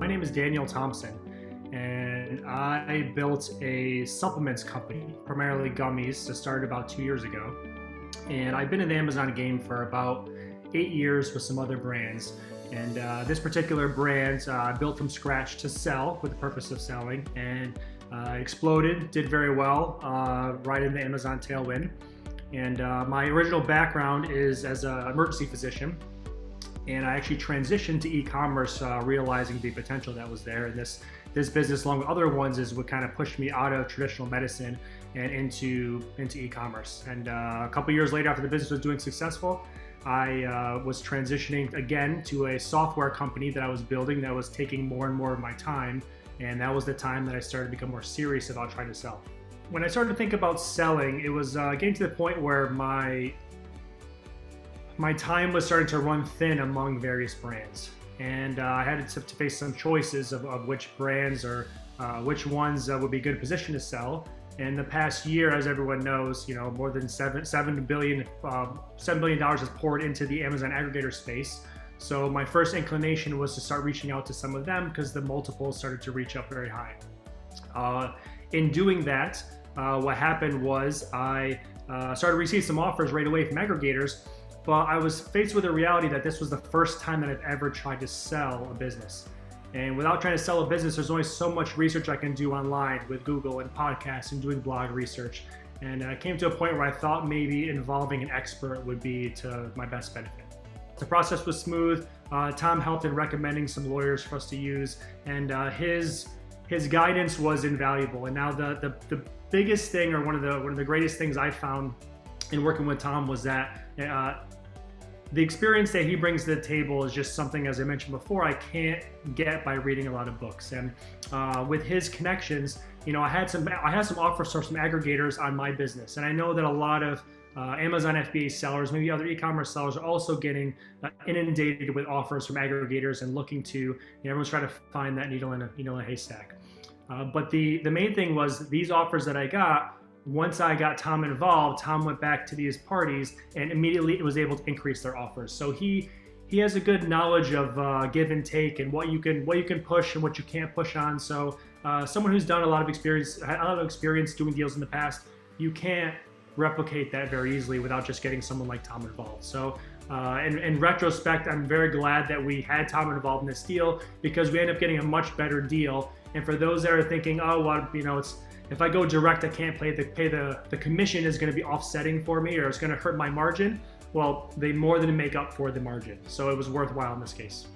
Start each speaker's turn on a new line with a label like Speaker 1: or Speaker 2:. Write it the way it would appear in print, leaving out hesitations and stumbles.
Speaker 1: My name is Daniel Thompson, and I built a supplements company, primarily gummies, that started about 2 years ago. And I've been in the Amazon game for about 8 years with some other brands. And this particular brand I built from scratch to sell with the purpose of selling, and exploded, did very well, right in the Amazon tailwind. And my original background is as an emergency physician. And I actually transitioned to e-commerce, realizing the potential that was there. And this business, along with other ones, is what kind of pushed me out of traditional medicine and into e-commerce. And a couple years later, after the business was doing successful, I was transitioning again to a software company that I was building that was taking more and more of my time. And that was the time that I started to become more serious about trying to sell. When I started to think about selling, it was getting to the point where my time was starting to run thin among various brands. And I had to face some choices of which brands or which ones would be a good position to sell. In the past year, as everyone knows, more than $7 billion has poured into the Amazon aggregator space. So my first inclination was to start reaching out to some of them because the multiples started to reach up very high. In doing that, what happened was I started to receive some offers right away from aggregators. But I was faced with the reality that this was the first time that I've ever tried to sell a business. And without trying to sell a business, there's only so much research I can do online with Google and podcasts and doing blog research. And I came to a point where I thought maybe involving an expert would be to my best benefit. The process was smooth. Tom helped in recommending some lawyers for us to use, and his guidance was invaluable. And now the biggest thing, or one of the greatest things I found in working with Tom, was that the experience that he brings to the table is just something, as I mentioned before, I can't get by reading a lot of books. And with his connections, I had some offers from some aggregators on my business, and I know that a lot of Amazon FBA sellers, maybe other e-commerce sellers, are also getting inundated with offers from aggregators and looking to, everyone's trying to find that needle in a haystack. But the main thing was these offers that I got. Once I got Tom involved, Tom went back to these parties and immediately was able to increase their offers. So he has a good knowledge of give and take and what you can push and what you can't push on. So someone who's done a lot of experience doing deals in the past, you can't replicate that very easily without just getting someone like Tom involved. So in retrospect, I'm very glad that we had Tom involved in this deal, because we ended up getting a much better deal. And for those that are thinking, oh, well, if I go direct, I can't pay the commission is going to be offsetting for me, or it's going to hurt my margin. Well, they more than make up for the margin. So it was worthwhile in this case.